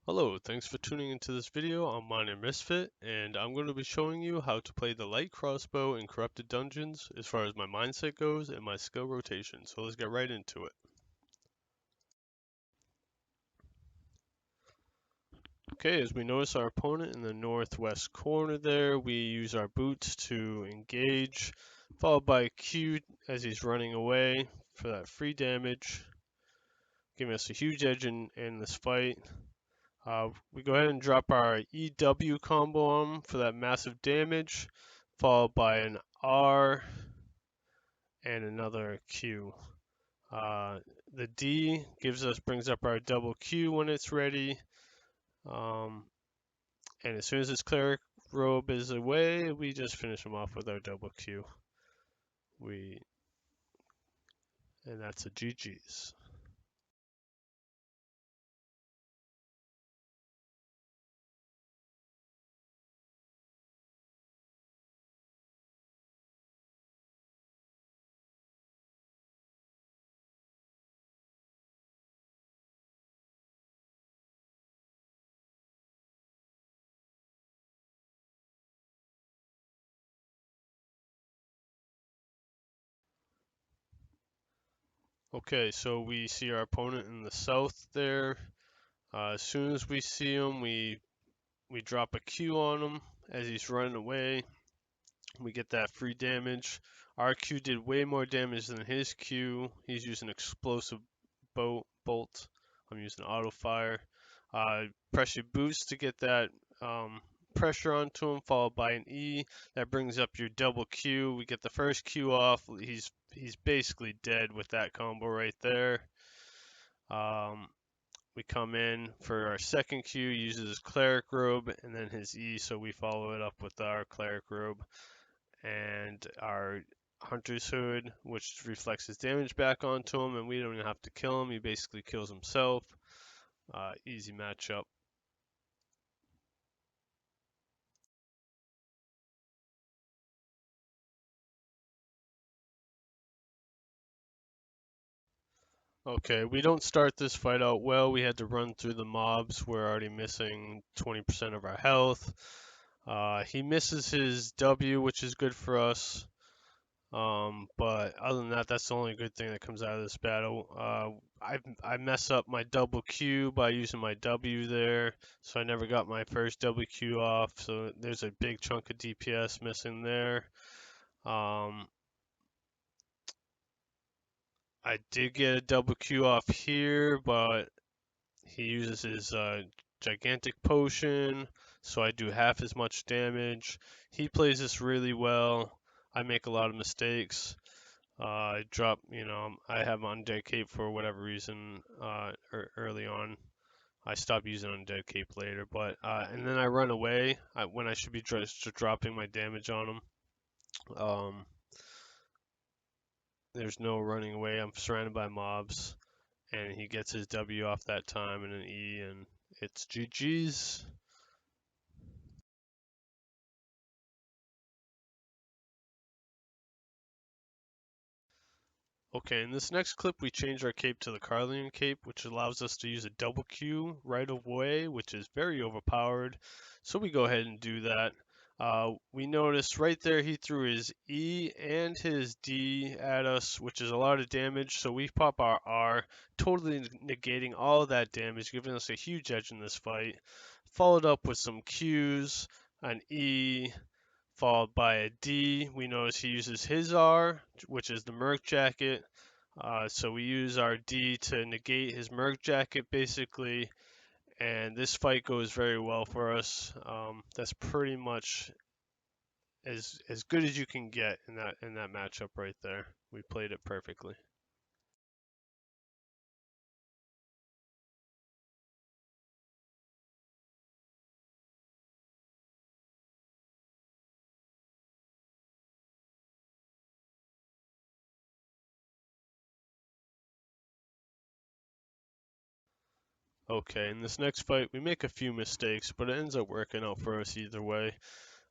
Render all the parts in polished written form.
Hello, thanks for tuning into this video. I'm Minor Misfit, and I'm going to be showing you how to play the light crossbow in corrupted dungeons as far as my mindset goes and my skill rotation. So let's get right into it. Okay, as we notice our opponent in the northwest corner there, we use our boots to engage, followed by Q as he's running away for that free damage, giving us a huge edge in this fight. We go ahead and drop our EW combo on him for that massive damage, followed by an R and another Q. The D brings up our double Q when it's ready, and as soon as his cleric robe is away, we just finish him off with our double Q. And that's a GG's. Okay, so we see our opponent in the south there. As soon as we see him, we drop a Q on him as he's running away. We get that free damage. Our Q did way more damage than his Q. He's using explosive bolt. I'm using auto fire. Press your boost to get that pressure onto him, followed by an E. That brings up your double Q. We get the first Q off. He's basically dead with that combo right there. We come in for our second Q, uses his cleric robe, and then his E, so we follow it up with our cleric robe and our hunter's hood, which reflects his damage back onto him, and we don't even have to kill him. He basically kills himself. Easy matchup. Okay, we don't start this fight out well. We had to run through the mobs. We're already missing 20% of our health. He misses his W, which is good for us. But other than that, that's the only good thing that comes out of this battle. I mess up my double Q by using my W there, so I never got my first double Q off. So there's a big chunk of DPS missing there. I did get a double Q off here, but he uses his gigantic potion, so I do half as much damage. He plays this really well. I make a lot of mistakes. I drop, I have Undead Cape for whatever reason early on. I stopped using Undead Cape later, but and then I run away when I should be just dropping my damage on him. Um, there's no running away. I'm surrounded by mobs, and he gets his W off that time and an E, and it's GG's. Okay, in this next clip, we change our cape to the Carlian cape, which allows us to use a double Q right away, which is very overpowered. So we go ahead and do that. We notice right there he threw his E and his D at us, which is a lot of damage. So we pop our R, totally negating all of that damage, giving us a huge edge in this fight. Followed up with some Qs, an E, followed by a D. We notice he uses his R, which is the Merc Jacket. So we use our D to negate his Merc Jacket, basically, and this fight goes very well for us. That's pretty much as good as you can get in that matchup right there. We played it perfectly. Okay, in this next fight, we make a few mistakes, but it ends up working out for us either way.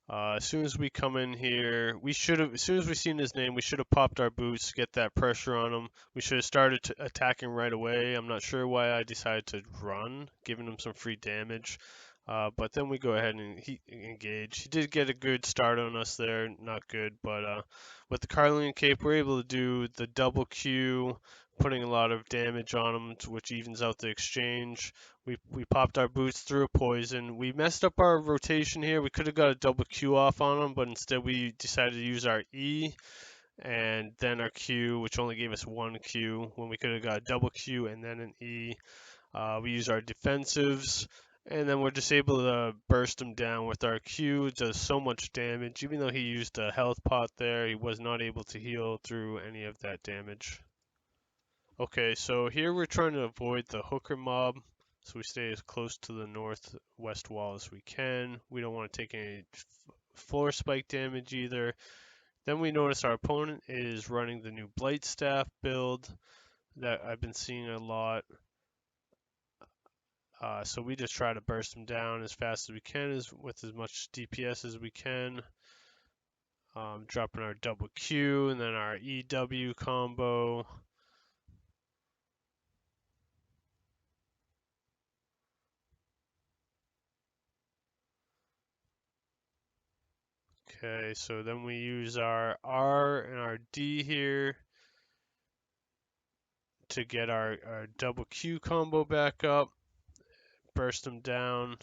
As soon as we come in here, as soon as we seen his name, we should have popped our boots to get that pressure on him. We should have started attacking right away. I'm not sure why I decided to run, giving him some free damage. But then we go ahead and engage. He did get a good start on us there, not good, but with the Carlian Cape, we're able to do the double Q, putting a lot of damage on him, which evens out the exchange. We popped our boots through a poison. We messed up our rotation here. We could have got a double Q off on him, but instead we decided to use our E and then our Q, which only gave us one Q when we could have got a double Q and then an E. We use our defensives, and then we're just able to burst him down with our Q. It does so much damage. Even though he used a health pot there, he was not able to heal through any of that damage. Okay, so here we're trying to avoid the hooker mob, so we stay as close to the northwest wall as we can. We don't want to take any floor spike damage either. Then we notice our opponent is running the new Blight Staff build that I've been seeing a lot. So we just try to burst them down as fast as we can, with as much DPS as we can. Dropping our double Q and then our EW combo. Okay, so then we use our R and our D here to get our double Q combo back up. Burst them down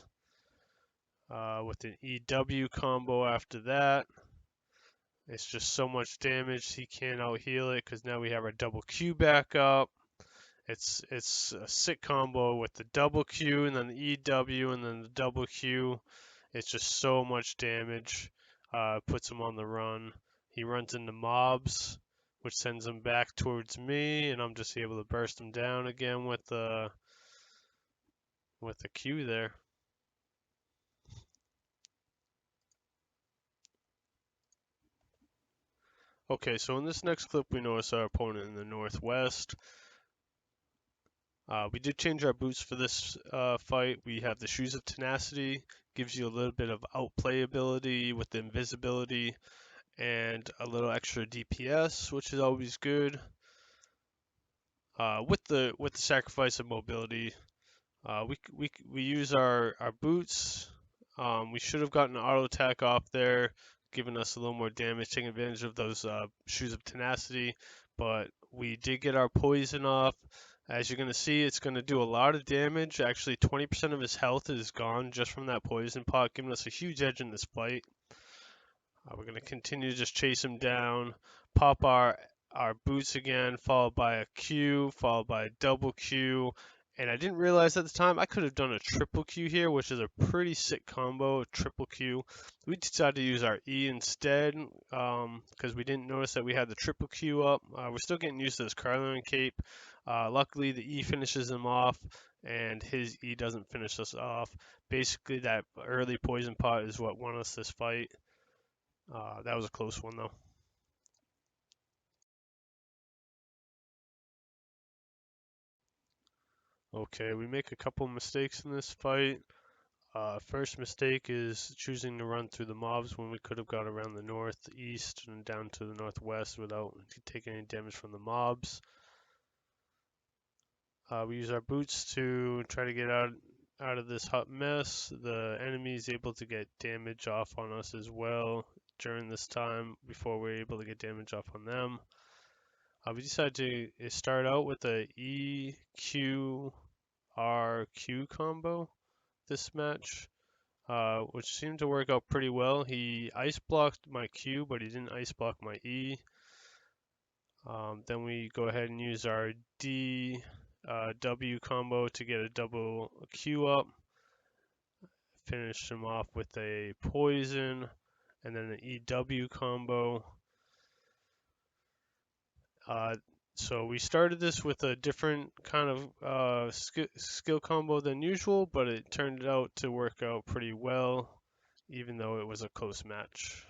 with an EW combo after that. It's just so much damage, he can't out heal it because now we have our double Q back up. It's a sick combo with the double Q and then the EW and then the double Q. It's just so much damage. Puts him on the run. He runs into mobs, which sends him back towards me, and I'm just able to burst him down again with the Q there. Okay, so in this next clip, we notice our opponent in the northwest. We did change our boots for this fight. We have the Shoes of Tenacity, gives you a little bit of outplayability with the invisibility and a little extra DPS, which is always good. With the sacrifice of mobility, we use our boots. We should have gotten an auto attack off there, giving us a little more damage, taking advantage of those Shoes of Tenacity. But we did get our poison off. As you're going to see, it's going to do a lot of damage. Actually, 20% of his health is gone just from that poison pot, giving us a huge edge in this fight. We're going to continue to just chase him down, pop our boots again, followed by a Q, followed by a double Q. And I didn't realize at the time I could have done a triple Q here, which is a pretty sick combo, a triple Q. We decided to use our E instead because we didn't notice that we had the triple Q up. We're still getting used to this Carlian Cape. Luckily, the E finishes him off, and his E doesn't finish us off. Basically, that early poison pot is what won us this fight. That was a close one, though. Okay, we make a couple mistakes in this fight. First mistake is choosing to run through the mobs when we could have got around the northeast and down to the northwest without taking any damage from the mobs. We use our boots to try to get out of this hot mess. The enemy is able to get damage off on us as well during this time before we're able to get damage off on them. We decided to start out with a EQ RQ combo this match, which seemed to work out pretty well. He ice blocked my Q, but he didn't ice block my E. Then we go ahead and use our D W combo to get a double Q up. Finish him off with a poison, and then an EW combo. So we started this with a different kind of skill combo than usual, but it turned out to work out pretty well, even though it was a close match.